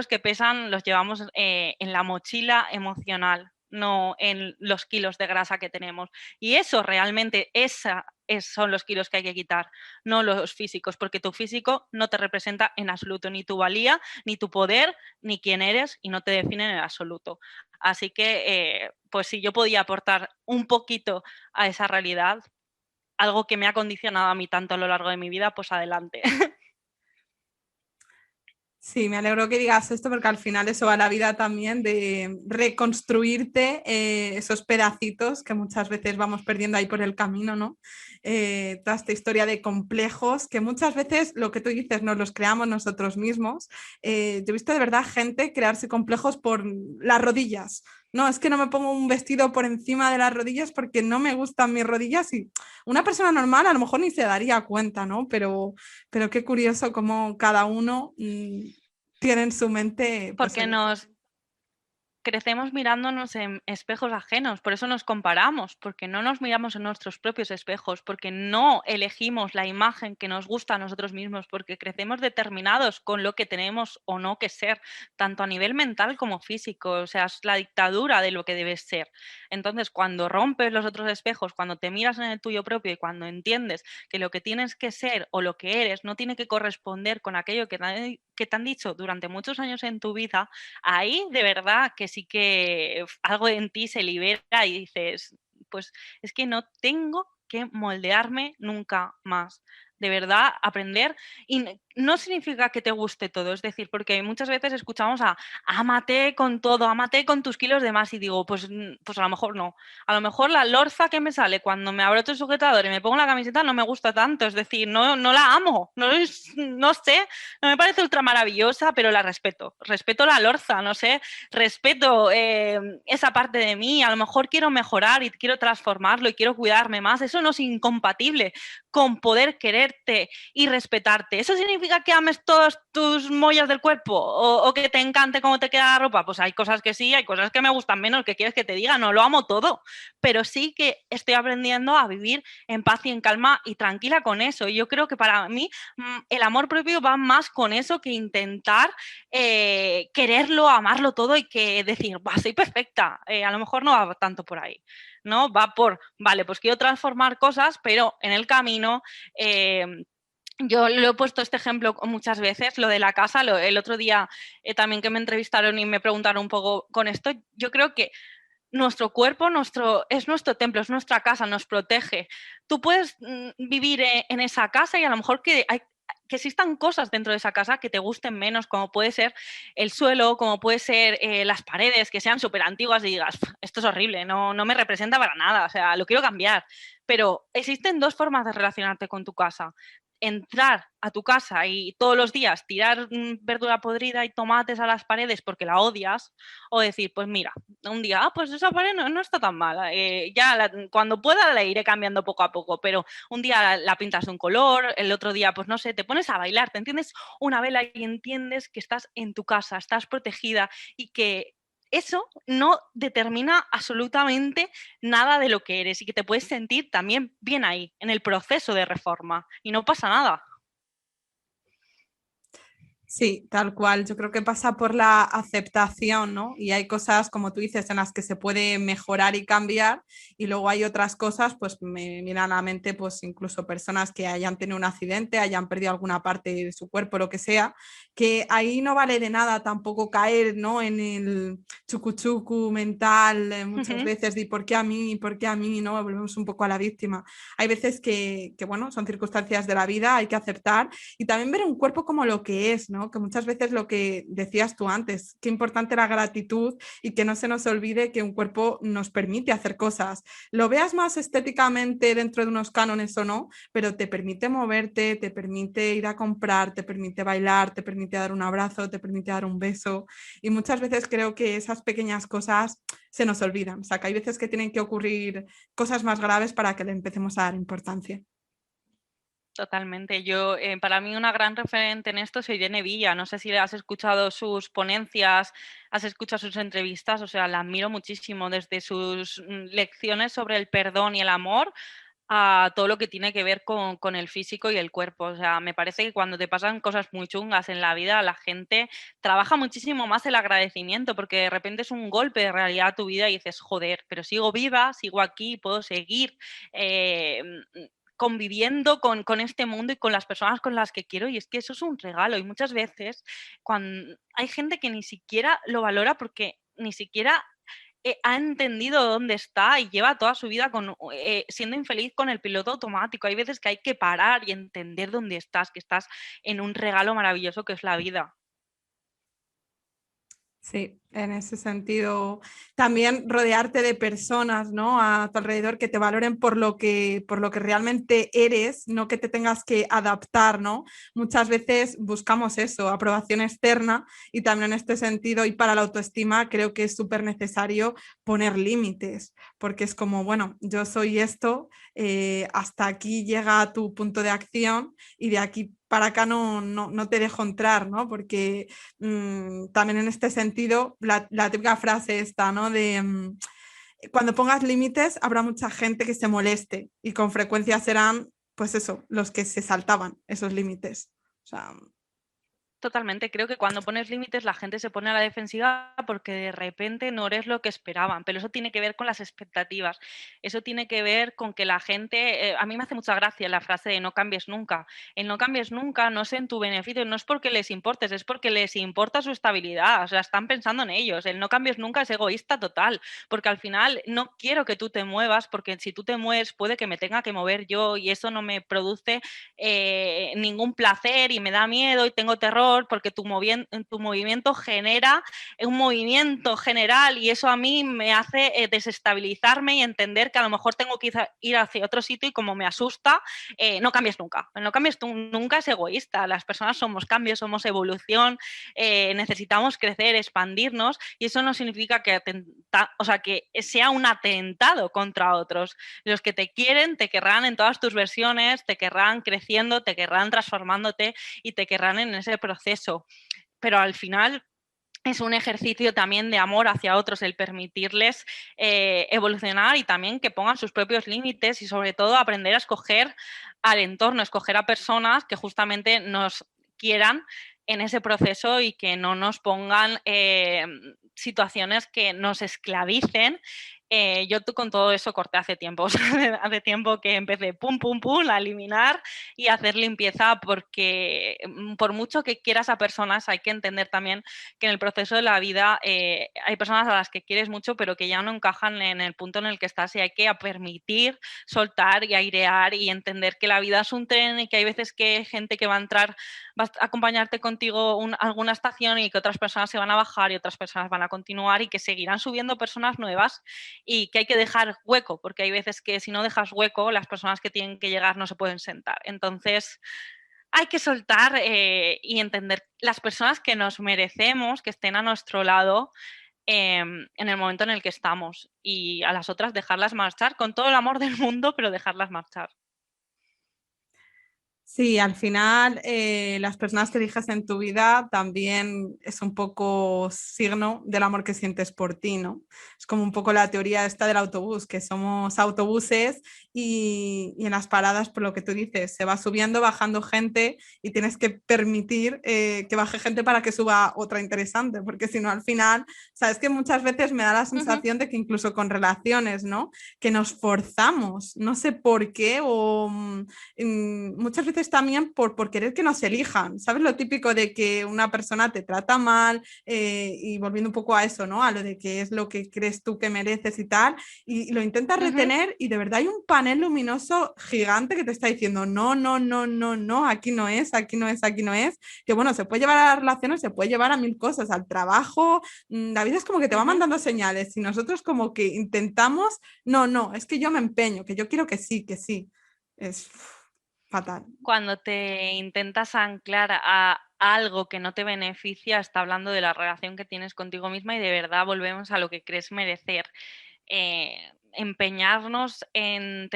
que pesan los llevamos en la mochila emocional, no en los kilos de grasa que tenemos. Y eso realmente, son los kilos que hay que quitar, no los físicos, porque tu físico no te representa en absoluto ni tu valía, ni tu poder, ni quién eres y no te define en absoluto. Así que, pues si yo podía aportar un poquito a esa realidad, algo que me ha condicionado a mí tanto a lo largo de mi vida, pues adelante. Sí, me alegro que digas esto porque al final eso va a la vida también de reconstruirte esos pedacitos que muchas veces vamos perdiendo ahí por el camino, ¿no? Toda esta historia de complejos que muchas veces lo que tú dices nos los creamos nosotros mismos. Yo he visto de verdad gente crearse complejos por las rodillas. No, es que no me pongo un vestido por encima de las rodillas porque no me gustan mis rodillas y una persona normal a lo mejor ni se daría cuenta, ¿no? Pero qué curioso cómo cada uno tiene en su mente, pues Porque crecemos mirándonos en espejos ajenos, por eso nos comparamos, porque no nos miramos en nuestros propios espejos, porque no elegimos la imagen que nos gusta a nosotros mismos, porque crecemos determinados con lo que tenemos o no que ser, tanto a nivel mental como físico, o sea, es la dictadura de lo que debes ser. Entonces, cuando rompes los otros espejos, cuando te miras en el tuyo propio y cuando entiendes que lo que tienes que ser o lo que eres no tiene que corresponder con aquello que te han dicho durante muchos años en tu vida, ahí de verdad que sí que algo en ti se libera y dices, pues es que no tengo que moldearme nunca más. De verdad, aprender. Y no significa que te guste todo, es decir, porque muchas veces escuchamos a ámate con todo, ámate con tus kilos de más, y digo, pues a lo mejor no. A lo mejor la lorza que me sale cuando me abrocho el sujetador y me pongo la camiseta no me gusta tanto, es decir, no la amo, no sé, no me parece ultra maravillosa, pero la respeto. Respeto la lorza, no sé, respeto esa parte de mí. A lo mejor quiero mejorar y quiero transformarlo y quiero cuidarme más. Eso no es incompatible con poder quererte y respetarte. ¿Eso significa que ames todas tus mollas del cuerpo o que te encante cómo te queda la ropa? Pues hay cosas que sí, hay cosas que me gustan menos. ¿Qué quieres que te diga? No lo amo todo, pero sí que estoy aprendiendo a vivir en paz y en calma y tranquila con eso. Y yo creo que para mí el amor propio va más con eso que intentar quererlo, amarlo todo y que decir, soy perfecta. A lo mejor no va tanto por ahí, ¿no? Va por, vale, pues quiero transformar cosas, pero en el camino... Yo lo he puesto este ejemplo muchas veces, lo de la casa, el otro día también que me entrevistaron y me preguntaron un poco con esto, yo creo que nuestro cuerpo es nuestro templo, es nuestra casa, nos protege. Tú puedes vivir en esa casa y a lo mejor que existan cosas dentro de esa casa que te gusten menos, como puede ser el suelo, como puede ser las paredes, que sean súper antiguas y digas, esto es horrible, no me representa para nada, o sea, lo quiero cambiar. Pero existen dos formas de relacionarte con tu casa. Entrar a tu casa y todos los días tirar verdura podrida y tomates a las paredes porque la odias, o decir, pues mira, un día, pues esa pared no está tan mala, cuando pueda la iré cambiando poco a poco, pero un día la pintas de un color, el otro día, pues no sé, te pones a bailar, te entiendes una vela y entiendes que estás en tu casa, estás protegida y que eso no determina absolutamente nada de lo que eres y que te puedes sentir también bien ahí, en el proceso de reforma y no pasa nada. Sí, tal cual. Yo creo que pasa por la aceptación, ¿no? Y hay cosas, como tú dices, en las que se puede mejorar y cambiar, y luego hay otras cosas, pues me vienen a la mente, pues incluso personas que hayan tenido un accidente, hayan perdido alguna parte de su cuerpo, lo que sea, que ahí no vale de nada tampoco caer, ¿no? En el chucu mental, muchas veces, de ¿por qué a mí? ¿Por qué a mí? ¿No? Volvemos un poco a la víctima. Hay veces bueno, son circunstancias de la vida, hay que aceptar y también ver un cuerpo como lo que es, ¿no? Que muchas veces lo que decías tú antes, qué importante la gratitud y que no se nos olvide que un cuerpo nos permite hacer cosas. Lo veas más estéticamente dentro de unos cánones o no, pero te permite moverte, te permite ir a comprar, te permite bailar, te permite dar un abrazo, te permite dar un beso. Y muchas veces creo que esas pequeñas cosas se nos olvidan. O sea, que hay veces que tienen que ocurrir cosas más graves para que le empecemos a dar importancia. Totalmente. Yo, para mí una gran referente en esto es Irene Villa. No sé si has escuchado sus ponencias, has escuchado sus entrevistas, o sea, la admiro muchísimo desde sus lecciones sobre el perdón y el amor a todo lo que tiene que ver con el físico y el cuerpo. O sea, me parece que cuando te pasan cosas muy chungas en la vida, la gente trabaja muchísimo más el agradecimiento, porque de repente es un golpe de realidad a tu vida y dices, joder, pero sigo viva, sigo aquí, puedo seguir eh, conviviendo con este mundo y con las personas con las que quiero, y es que eso es un regalo. Y muchas veces cuando hay gente que ni siquiera lo valora porque ni siquiera ha entendido dónde está y lleva toda su vida siendo infeliz con el piloto automático. Hay veces que hay que parar y entender dónde estás, que estás en un regalo maravilloso que es la vida. Sí, en ese sentido, también rodearte de personas, ¿no? A tu alrededor que te valoren por lo que realmente eres, no que te tengas que adaptar, ¿no? Muchas veces buscamos eso, aprobación externa, y también en este sentido y para la autoestima creo que es súper necesario poner límites, porque es como, bueno, yo soy esto, hasta aquí llega tu punto de acción y de aquí para acá no te dejo entrar, ¿no? Porque también en este sentido, la típica frase esta, ¿no? De cuando pongas límites habrá mucha gente que se moleste y con frecuencia serán, pues eso, los que se saltaban esos límites. O sea, Totalmente, creo que cuando pones límites la gente se pone a la defensiva porque de repente no eres lo que esperaban, pero eso tiene que ver con las expectativas, eso tiene que ver con que la gente, a mí me hace mucha gracia la frase de no cambies nunca, el no cambies nunca no es en tu beneficio, no es porque les importes, es porque les importa su estabilidad, o sea, están pensando en ellos, el no cambies nunca es egoísta total, porque al final no quiero que tú te muevas, porque si tú te mueves puede que me tenga que mover yo y eso no me produce ningún placer y me da miedo y tengo terror porque tu movimiento genera un movimiento general y eso a mí me hace desestabilizarme y entender que a lo mejor tengo que ir hacia otro sitio y como me asusta, no cambies nunca. No cambies nunca es egoísta. Las personas somos cambios, somos evolución, necesitamos crecer, expandirnos y eso no significa que sea un atentado contra otros. Los que te quieren te querrán en todas tus versiones, te querrán creciendo, te querrán transformándote y te querrán en ese proceso. Pero al final es un ejercicio también de amor hacia otros, el permitirles evolucionar y también que pongan sus propios límites y sobre todo aprender a escoger al entorno, escoger a personas que justamente nos quieran en ese proceso y que no nos pongan situaciones que nos esclavicen. Yo con todo eso corté hace tiempo, o sea, hace tiempo que empecé pum, pum, pum, a eliminar y a hacer limpieza porque por mucho que quieras a personas hay que entender también que en el proceso de la vida hay personas a las que quieres mucho pero que ya no encajan en el punto en el que estás y hay que permitir, soltar y airear y entender que la vida es un tren y que hay veces que hay gente que va a entrar, va a acompañarte contigo alguna estación y que otras personas se van a bajar y otras personas van a continuar y que seguirán subiendo personas nuevas y que hay que dejar hueco, porque hay veces que si no dejas hueco, las personas que tienen que llegar no se pueden sentar. Entonces, hay que soltar y entender las personas que nos merecemos, que estén a nuestro lado en el momento en el que estamos y a las otras dejarlas marchar con todo el amor del mundo, pero dejarlas marchar. sí, al final las personas que eliges en tu vida también es un poco signo del amor que sientes por ti, ¿no? Es como un poco la teoría esta del autobús, que somos autobuses y en las paradas, por lo que tú dices, se va subiendo, bajando gente y tienes que permitir que baje gente para que suba otra interesante, porque si no, al final, sabes que muchas veces me da la sensación de que incluso con relaciones, ¿no? Que nos forzamos, no sé por qué, o muchas veces también por querer que nos elijan, ¿sabes? Lo típico de que una persona te trata mal y volviendo un poco a eso, ¿no? A lo de que es lo que crees tú que mereces y tal, y lo intentas retener y de verdad hay un panel luminoso gigante que te está diciendo, no, no, no, no, no, aquí no es, aquí no es, aquí no es, que bueno, se puede llevar a las relaciones, se puede llevar a mil cosas, al trabajo, la vida es como que te va mandando señales y nosotros como que intentamos, no, no, es que yo me empeño, que yo quiero que sí, es fatal. Cuando te intentas anclar a algo que no te beneficia, está hablando de la relación que tienes contigo misma y de verdad volvemos a lo que crees merecer. empeñarnos en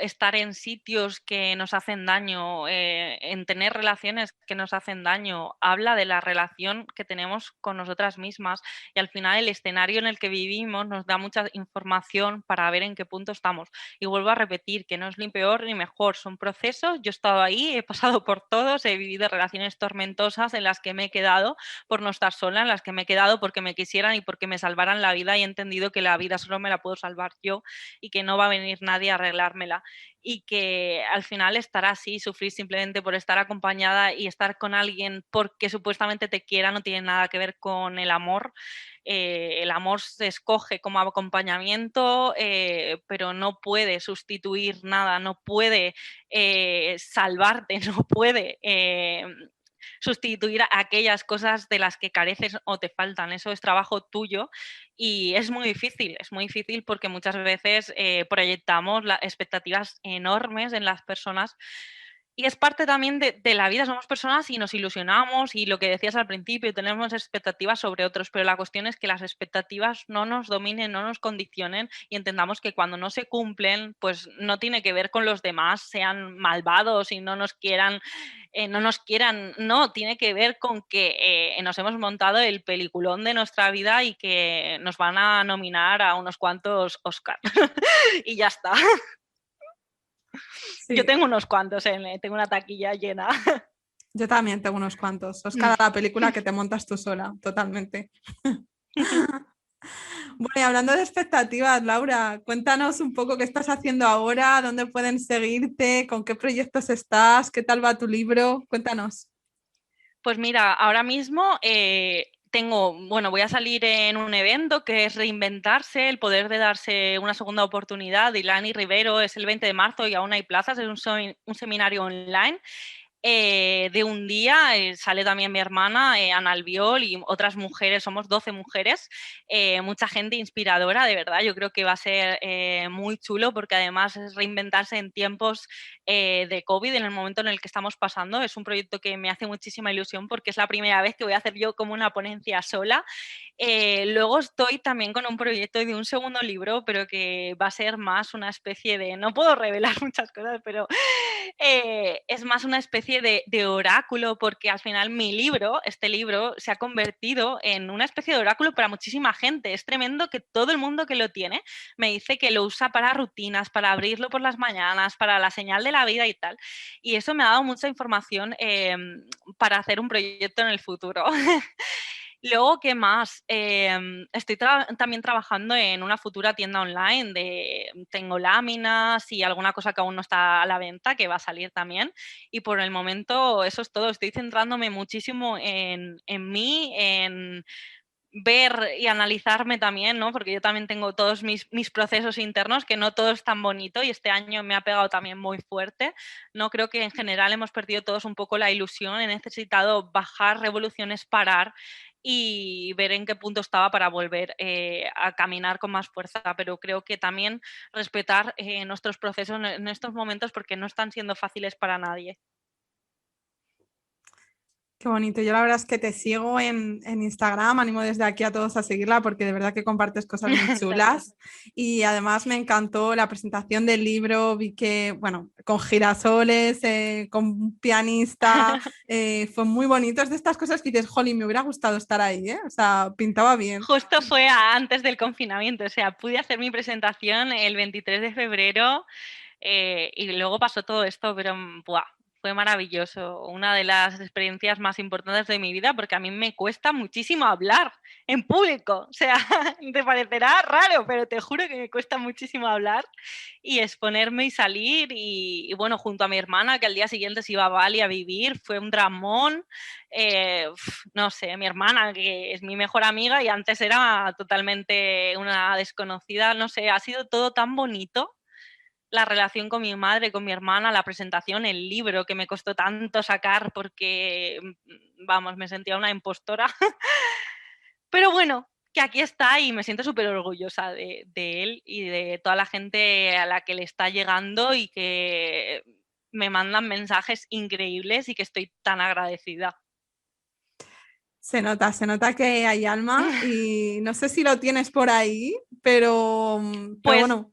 estar en sitios que nos hacen daño, en tener relaciones que nos hacen daño, habla de la relación que tenemos con nosotras mismas y al final el escenario en el que vivimos nos da mucha información para ver en qué punto estamos. Y vuelvo a repetir que no es ni peor ni mejor, son procesos, yo he estado ahí, he pasado por todos, he vivido relaciones tormentosas en las que me he quedado por no estar sola, en las que me he quedado porque me quisieran y porque me salvaran la vida y he entendido que la vida solo me la puedo salvar yo y que no va a venir nadie a arreglármela y que al final estar así, sufrir simplemente por estar acompañada y estar con alguien porque supuestamente te quiera no tiene nada que ver con el amor. El amor se escoge como acompañamiento, pero no puede sustituir nada, no puede salvarte, no puede sustituir aquellas cosas de las que careces o te faltan. Eso es trabajo tuyo y es muy difícil porque muchas veces proyectamos expectativas enormes en las personas y es parte también de la vida, somos personas y nos ilusionamos y lo que decías al principio, tenemos expectativas sobre otros, pero la cuestión es que las expectativas no nos dominen, no nos condicionen y entendamos que cuando no se cumplen, pues no tiene que ver con los demás, sean malvados y no nos quieran, no, tiene que ver con que nos hemos montado el peliculón de nuestra vida y que nos van a nominar a unos cuantos Oscar. Y ya está. Yo Sí, tengo unos cuantos, tengo una taquilla llena. yo también tengo unos cuantos. Oscar a la película que te montas tú sola, totalmente. Bueno, y hablando de expectativas, Laura, cuéntanos un poco qué estás haciendo ahora, dónde pueden seguirte, con qué proyectos estás, qué tal va tu libro. Cuéntanos. Pues mira, ahora mismo voy a salir en un evento que es Reinventarse, el poder de darse una segunda oportunidad. Ilani Rivero es el 20 de marzo y aún hay plazas, es un seminario online de un día, sale también mi hermana, Ana Albiol y otras mujeres, somos 12 mujeres, mucha gente inspiradora, de verdad, yo creo que va a ser muy chulo porque además es reinventarse en tiempos de COVID, en el momento en el que estamos pasando, es un proyecto que me hace muchísima ilusión porque es la primera vez que voy a hacer yo como una ponencia sola. Luego estoy también con un proyecto de un segundo libro, pero que va a ser más una especie de, no puedo revelar muchas cosas, pero es más una especie de oráculo, porque al final este libro, se ha convertido en una especie de oráculo para muchísima gente. Es tremendo que todo el mundo que lo tiene me dice que lo usa para rutinas, para abrirlo por las mañanas, para la señal de la vida y tal. Y eso me ha dado mucha información para hacer un proyecto en el futuro. Luego, ¿qué más? Estoy también trabajando en una futura tienda online tengo láminas y alguna cosa que aún no está a la venta, que va a salir también. Y por el momento eso es todo. Estoy centrándome muchísimo en mí, en ver y analizarme también, ¿no? Porque yo también tengo todos mis procesos internos, que no todo es tan bonito y este año me ha pegado también muy fuerte. No creo que en general hemos perdido todos un poco la ilusión, he necesitado bajar revoluciones, parar y ver en qué punto estaba para volver a caminar con más fuerza, pero creo que también respetar nuestros procesos en estos momentos porque no están siendo fáciles para nadie. Qué bonito. Yo la verdad es que te sigo en Instagram, animo desde aquí a todos a seguirla porque de verdad que compartes cosas muy Gracias. chulas y además me encantó la presentación del libro, vi que, bueno, con girasoles, con un pianista, fue muy bonito. Es de estas cosas que dices, jolín, me hubiera gustado estar ahí, ¿eh? O sea, pintaba bien. Justo fue antes del confinamiento, o sea, pude hacer mi presentación el 23 de febrero y luego pasó todo esto, pero ¡buah! Fue maravilloso, una de las experiencias más importantes de mi vida porque a mí me cuesta muchísimo hablar en público, o sea, te parecerá raro, pero te juro que me cuesta muchísimo hablar y exponerme y salir bueno, junto a mi hermana que al día siguiente se iba a Bali a vivir, fue un dramón, no sé, mi hermana que es mi mejor amiga y antes era totalmente una desconocida, no sé, ha sido todo tan bonito la relación con mi madre, con mi hermana, la presentación, el libro que me costó tanto sacar porque, vamos, me sentía una impostora. Pero bueno, que aquí está y me siento súper orgullosa de él y de toda la gente a la que le está llegando y que me mandan mensajes increíbles y que estoy tan agradecida. Se nota que hay alma y no sé si lo tienes por ahí, pero Pues bueno.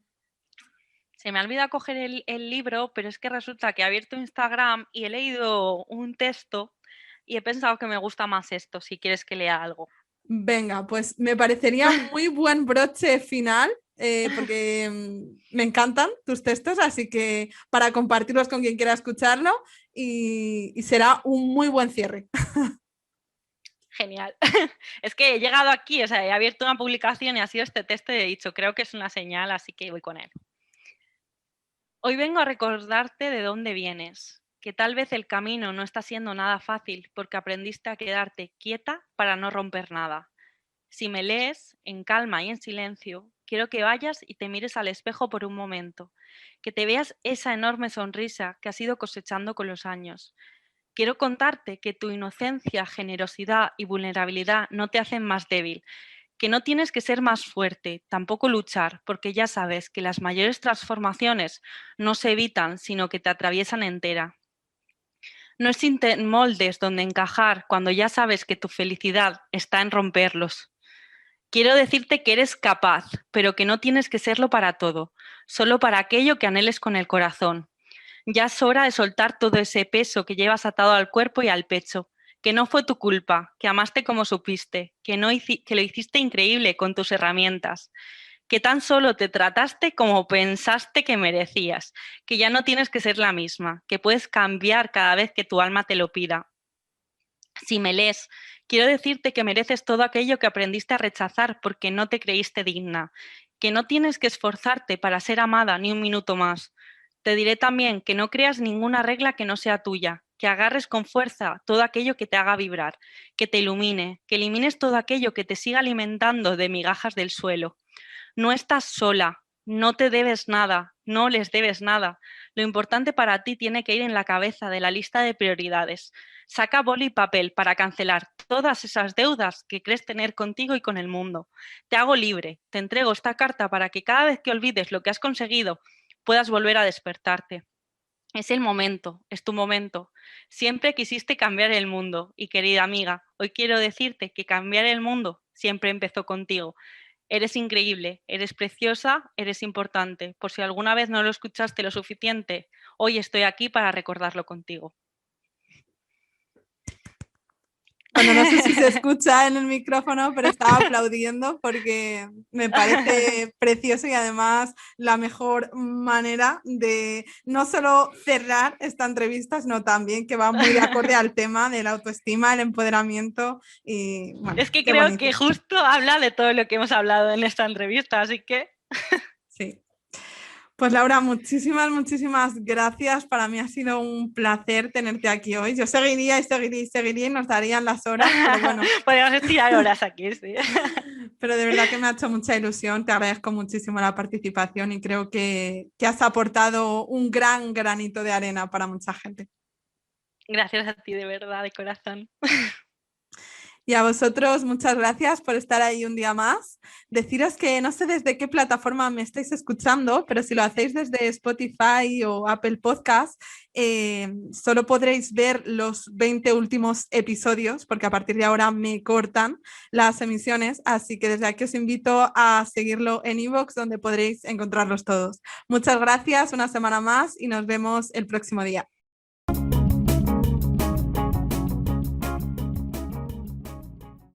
se me ha olvidado coger el libro, pero es que resulta que he abierto Instagram y he leído un texto y he pensado que me gusta más esto, si quieres que lea algo. Venga, pues me parecería muy buen broche final, porque me encantan tus textos, así que para compartirlos con quien quiera escucharlo y será un muy buen cierre. Genial. Es que he llegado aquí, o sea, he abierto una publicación y ha sido este texto y he dicho, creo que es una señal, así que voy con él. Hoy vengo a recordarte de dónde vienes, que tal vez el camino no está siendo nada fácil porque aprendiste a quedarte quieta para no romper nada. Si me lees en calma y en silencio, quiero que vayas y te mires al espejo por un momento, que te veas esa enorme sonrisa que has ido cosechando con los años. Quiero contarte que tu inocencia, generosidad y vulnerabilidad no te hacen más débil, que no tienes que ser más fuerte, tampoco luchar, porque ya sabes que las mayores transformaciones no se evitan, sino que te atraviesan entera. No existen moldes donde encajar cuando ya sabes que tu felicidad está en romperlos. Quiero decirte que eres capaz, pero que no tienes que serlo para todo, solo para aquello que anheles con el corazón. Ya es hora de soltar todo ese peso que llevas atado al cuerpo y al pecho, que no fue tu culpa, que amaste como supiste, que lo hiciste increíble con tus herramientas, que tan solo te trataste como pensaste que merecías, que ya no tienes que ser la misma, que puedes cambiar cada vez que tu alma te lo pida. Si me lees, quiero decirte que mereces todo aquello que aprendiste a rechazar porque no te creíste digna, que no tienes que esforzarte para ser amada ni un minuto más. Te diré también que no creas ninguna regla que no sea tuya, que agarres con fuerza todo aquello que te haga vibrar, que te ilumine, que elimines todo aquello que te siga alimentando de migajas del suelo. No estás sola, no te debes nada, no les debes nada. Lo importante para ti tiene que ir en la cabeza de la lista de prioridades. Saca boli y papel para cancelar todas esas deudas que crees tener contigo y con el mundo. Te hago libre, te entrego esta carta para que cada vez que olvides lo que has conseguido puedas volver a despertarte. Es el momento, es tu momento. Siempre quisiste cambiar el mundo y querida amiga, hoy quiero decirte que cambiar el mundo siempre empezó contigo. Eres increíble, eres preciosa, eres importante. Por si alguna vez no lo escuchaste lo suficiente, hoy estoy aquí para recordarlo contigo. Bueno, no sé si se escucha en el micrófono, pero estaba aplaudiendo porque me parece precioso y además la mejor manera de no solo cerrar esta entrevista, sino también que va muy de acorde al tema de la autoestima, el empoderamiento y bueno, Es que qué creo bonito. que justo habla de todo lo que hemos hablado en esta entrevista, así que... Sí. Pues Laura, muchísimas gracias. Para mí ha sido un placer tenerte aquí hoy. Yo seguiría y seguiría y seguiría y nos darían las horas, pero bueno. Podríamos estirar horas aquí, sí. Pero de verdad que me ha hecho mucha ilusión. Te agradezco muchísimo la participación y creo que has aportado un gran granito de arena para mucha gente. Gracias a ti, de verdad, de corazón. Y a vosotros, muchas gracias por estar ahí un día más. Deciros que no sé desde qué plataforma me estáis escuchando, pero si lo hacéis desde Spotify o Apple Podcast, solo podréis ver los 20 últimos episodios, porque a partir de ahora me cortan las emisiones. Así que desde aquí os invito a seguirlo en iVoox, donde podréis encontrarlos todos. Muchas gracias, una semana más y nos vemos el próximo día.